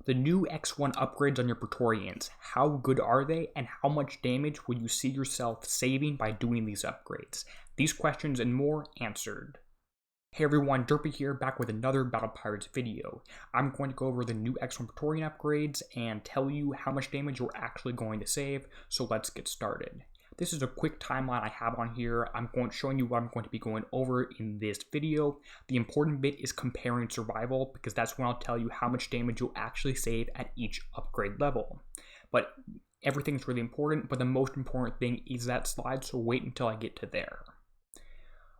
The new X1 upgrades on your Praetorians, how good are they, and how much damage will you see yourself saving by doing these upgrades? These questions and more answered. Hey everyone, Derpy here, back with another Battle Pirates video. I'm going to go over the new X1 Praetorian upgrades and tell you how much damage you're actually going to save, so let's get started. This is a quick timeline I have on here. I'm showing you what I'm going to be going over in this video. The important bit is comparing survival, because that's when I'll tell you how much damage you'll actually save at each upgrade level. But everything's really important, but the most important thing is that slide, so wait until I get to there.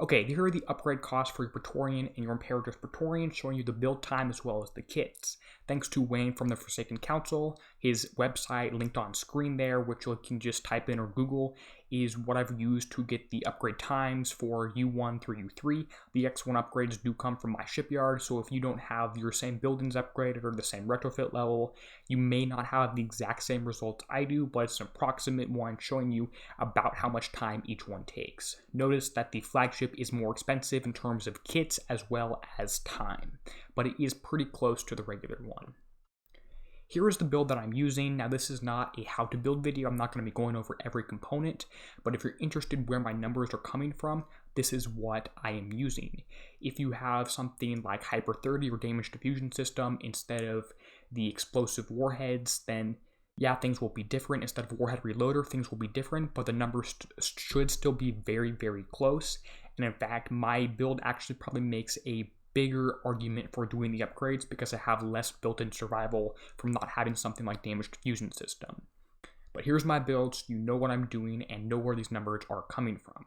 Okay, here are the upgrade costs for your Praetorian and your Imperator's Praetorian, showing you the build time as well as the kits. Thanks to Wayne from the Forsaken Council, his website linked on screen there, which you can just type in or Google, is what I've used to get the upgrade times for U1 through U3. The X1 upgrades do come from my shipyard, so if you don't have your same buildings upgraded or the same retrofit level, you may not have the exact same results I do, but it's an approximate one showing you about how much time each one takes. Notice that the flagship is more expensive in terms of kits as well as time, but it is pretty close to the regular one. Here is the build that I'm using. Now, this is not a how to build video. I'm not going to be going over every component, but if you're interested where my numbers are coming from, this is what I am using. If you have something like Hyper 30 or Damage Diffusion System instead of the explosive warheads, then yeah, things will be different. Instead of Warhead Reloader, things will be different, but the numbers should still be very, very close. And in fact, my build actually probably makes a bigger argument for doing the upgrades because I have less built-in survival from not having something like Damage Diffusion System. But here's my build, so you know what I'm doing and know where these numbers are coming from.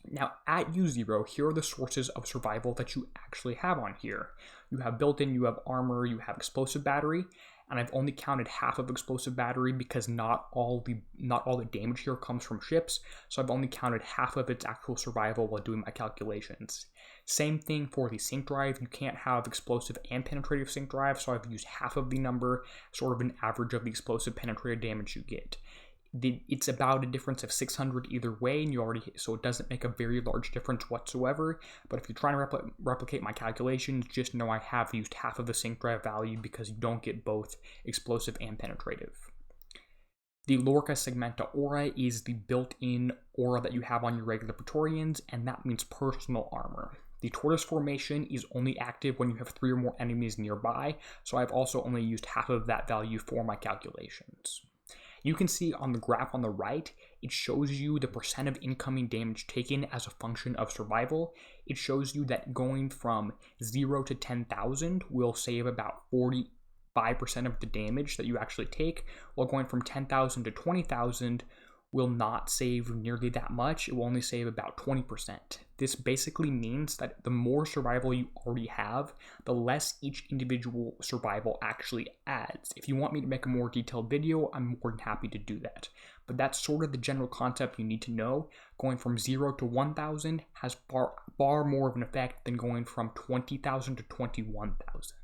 Now, at U0, here are the sources of survival that you actually have on here. You have built-in, you have armor, you have explosive battery, and I've only counted half of explosive battery because not all the damage here comes from ships, so I've only counted half of its actual survival while doing my calculations. Same thing for the sync drive. You can't have explosive and penetrative sync drive, so I've used half of the number, sort of an average of the explosive penetrative damage you get. It's about a difference of 600 either way, and so it doesn't make a very large difference whatsoever. But if you're trying to replicate my calculations, just know I have used half of the sync drive value because you don't get both explosive and penetrative. The Lorca Segmenta aura is the built-in aura that you have on your regular Praetorians, and that means personal armor. The Tortoise Formation is only active when you have 3 or more enemies nearby, so I've also only used half of that value for my calculations. You can see on the graph on the right, it shows you the percent of incoming damage taken as a function of survival. It shows you that going from 0 to 10,000 will save about 45% of the damage that you actually take, while going from 10,000 to 20,000 will not save nearly that much. It will only save about 20%. This basically means that the more survival you already have, the less each individual survival actually adds. If you want me to make a more detailed video, I'm more than happy to do that. But that's sort of the general concept you need to know. Going from 0 to 1,000 has far more of an effect than going from 20,000 to 21,000.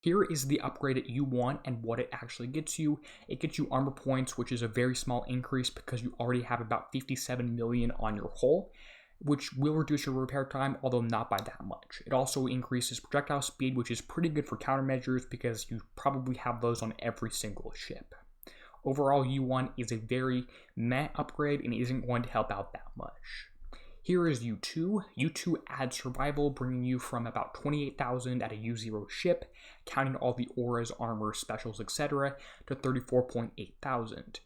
Here is the upgrade at U1 and what it actually gets you. It gets you armor points, which is a very small increase because you already have about 57 million on your hull, which will reduce your repair time, although not by that much. It also increases projectile speed, which is pretty good for countermeasures because you probably have those on every single ship. Overall, U1 is a very meh upgrade and isn't going to help out that much. Here is U2. U2 adds survival, bringing you from about 28,000 at a U0 ship, counting all the auras, armor, specials, etc., to 34,800.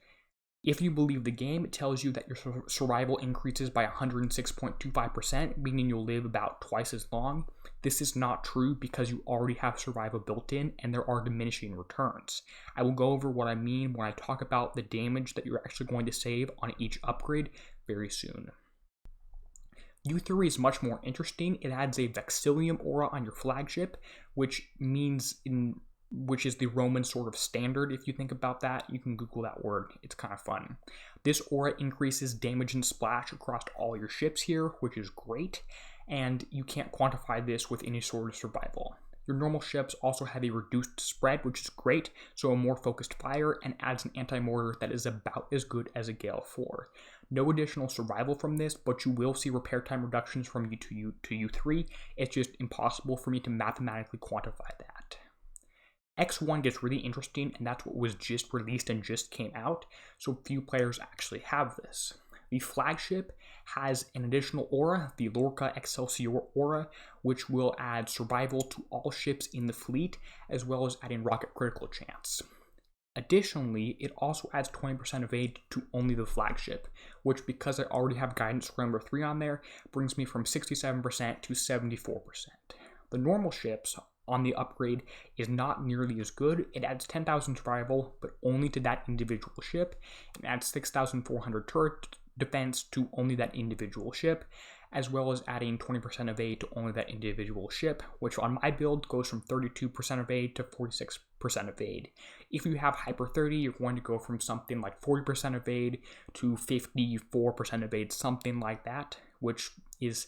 If you believe the game, it tells you that your survival increases by 106.25%, meaning you'll live about twice as long. This is not true because you already have survival built in and there are diminishing returns. I will go over what I mean when I talk about the damage that you're actually going to save on each upgrade very soon. U3 is much more interesting. It adds a Vexillium aura on your flagship, which is the Roman sort of standard. If you think about that, you can Google that word. It's kind of fun. This aura increases damage and splash across all your ships here, which is great, and you can't quantify this with any sort of survival. Your normal ships also have a reduced spread, which is great, so a more focused fire, and adds an anti-mortar that is about as good as a Gale 4. No additional survival from this, but you will see repair time reductions from U2 to U3. It's just impossible for me to mathematically quantify that. X1 gets really interesting, and that's what was just released and just came out, so few players actually have this. The flagship has an additional aura, the Lorca Excelsior aura, which will add survival to all ships in the fleet, as well as adding rocket critical chance. Additionally, it also adds 20% evade to only the flagship, which, because I already have Guidance Scrambler 3 on there, brings me from 67% to 74%. The normal ships on the upgrade is not nearly as good. It adds 10,000 survival, but only to that individual ship, and adds 6,400 turret defense to only that individual ship, as well as adding 20% evade to only that individual ship, which on my build goes from 32% evade to 46% evade. If you have Hyper 30, you're going to go from something like 40% evade to 54% evade, something like that, which is,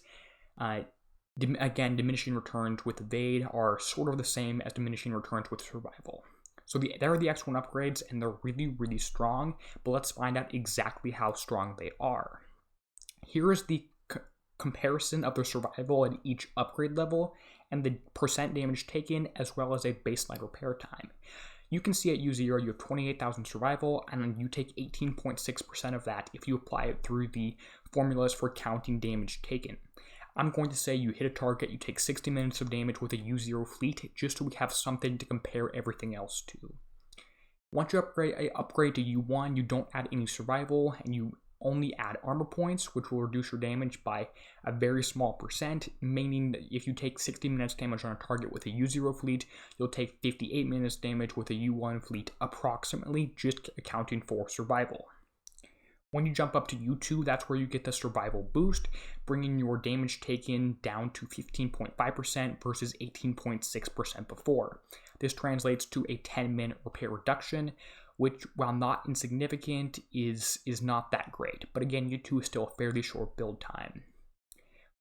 again, diminishing returns with evade are sort of the same as diminishing returns with survival. So there are the X1 upgrades, and they're really, really strong, but let's find out exactly how strong they are. Here is the comparison of their survival at each upgrade level, and the percent damage taken, as well as a baseline repair time. You can see at U0 you have 28,000 survival, and then you take 18.6% of that if you apply it through the formulas for counting damage taken. I'm going to say you hit a target, you take 60 minutes of damage with a U0 fleet, just so we have something to compare everything else to. Once you upgrade to U1, you don't add any survival, and you only add armor points, which will reduce your damage by a very small percent, meaning that if you take 60 minutes damage on a target with a U0 fleet, you'll take 58 minutes damage with a U1 fleet, approximately, just accounting for survival. When you jump up to U2, that's where you get the survival boost, bringing your damage taken down to 15.5% versus 18.6% before. This translates to a 10-minute repair reduction, which, while not insignificant, is not that great. But again, U2 is still a fairly short build time.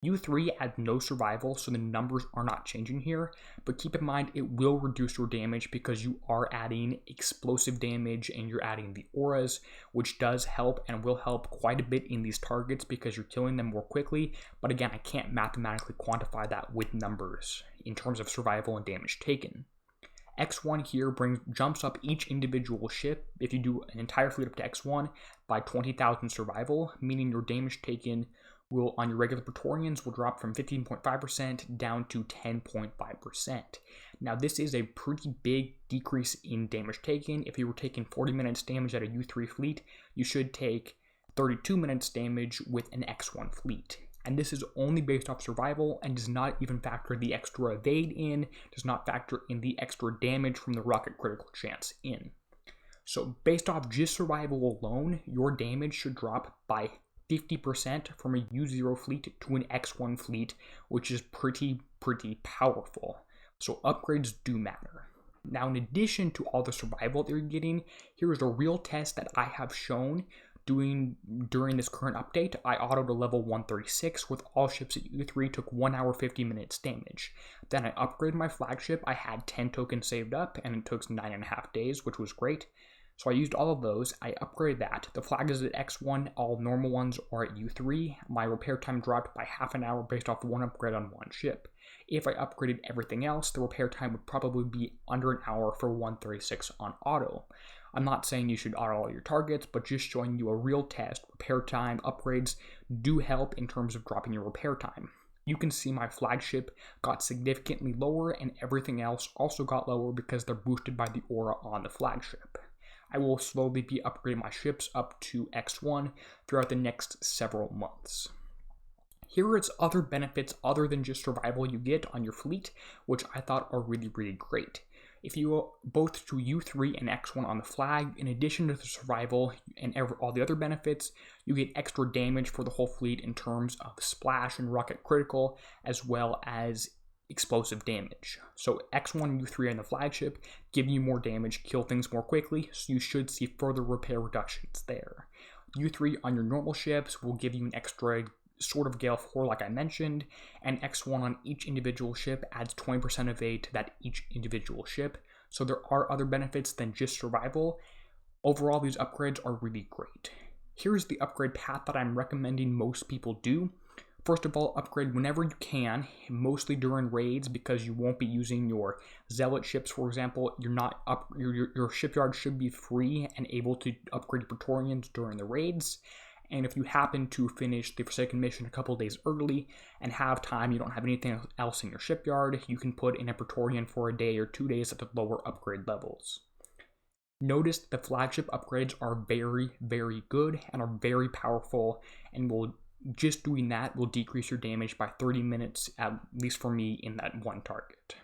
U3 adds no survival, so the numbers are not changing here, but keep in mind it will reduce your damage because you are adding explosive damage and you're adding the auras, which does help and will help quite a bit in these targets because you're killing them more quickly. But again, I can't mathematically quantify that with numbers in terms of survival and damage taken. X1 here jumps up each individual ship, if you do an entire fleet up to X1, by 20,000 survival, meaning your damage taken will, on your regular Praetorians, will drop from 15.5% down to 10.5%. Now, this is a pretty big decrease in damage taken. If you were taking 40 minutes damage at a U3 fleet, you should take 32 minutes damage with an X1 fleet. And this is only based off survival and does not even factor the extra evade in, does not factor in the extra damage from the rocket critical chance in. So based off just survival alone, your damage should drop by 50% from a U0 fleet to an X1 fleet, which is pretty powerful. So upgrades do matter. Now, in addition to all the survival that you're getting, here is a real test that I have shown during this current update. I autoed to level 136 with all ships at U3, took 1 hour 50 minutes damage. Then I upgraded my flagship. I had 10 tokens saved up, and it took 9.5 days, which was great. So I used all of those. I upgraded that. The flag is at X1, all normal ones are at U3. My repair time dropped by half an hour based off one upgrade on one ship. If I upgraded everything else, the repair time would probably be under an hour for 136 on auto. I'm not saying you should auto all your targets, but just showing you a real test. Repair time upgrades do help in terms of dropping your repair time. You can see my flagship got significantly lower, and everything else also got lower because they're boosted by the aura on the flagship. I will slowly be upgrading my ships up to X1 throughout the next several months. Here are its other benefits other than just survival you get on your fleet, which I thought are really great. If you go both to U3 and X1 on the flag, in addition to the survival and all the other benefits, you get extra damage for the whole fleet in terms of splash and rocket critical, as well as explosive damage. So X1 and U3 on the flagship give you more damage, kill things more quickly, so you should see further repair reductions there. U3 on your normal ships will give you an extra sort of Gale 4 like I mentioned, and X1 on each individual ship adds 20% evade to that each individual ship. So there are other benefits than just survival. Overall, these upgrades are really great. Here's the upgrade path that I'm recommending most people do. First of all, upgrade whenever you can, mostly during raids, because you won't be using your zealot ships, for example. Your shipyard should be free and able to upgrade Praetorians during the raids. And if you happen to finish the Forsaken mission a couple days early and have time, you don't have anything else in your shipyard, you can put in a Praetorian for a day or 2 days at the lower upgrade levels. Notice the flagship upgrades are very, very good and are very powerful, and just doing that will decrease your damage by 30 minutes, at least for me, in that one target.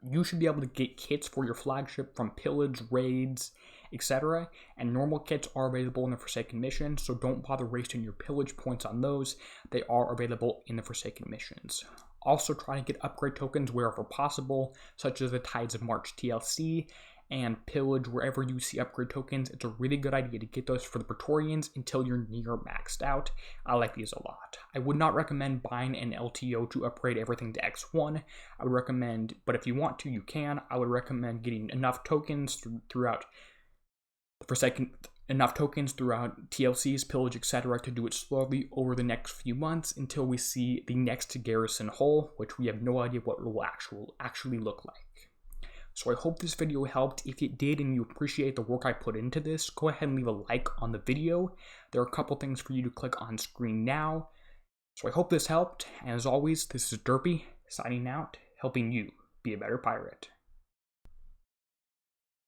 You should be able to get kits for your flagship from pillage, raids, etc. And normal kits are available in the Forsaken mission, so don't bother wasting your pillage points on those. They are available in the Forsaken missions. Also try to get upgrade tokens wherever possible, such as the Tides of March TLC, and pillage wherever you see upgrade tokens. It's a really good idea to get those for the Praetorians until you're near maxed out. I like these a lot. I would not recommend buying an LTO to upgrade everything to X1. I would recommend, but if you want to, you can. I would recommend getting enough tokens throughout TLCs, pillage, etc. to do it slowly over the next few months until we see the next garrison hull, which we have no idea what it will actually look like. So I hope this video helped. If it did and you appreciate the work I put into this, go ahead and leave a like on the video. There are a couple things for you to click on screen now. So I hope this helped, and as always, this is Derpy, signing out, helping you be a better pirate.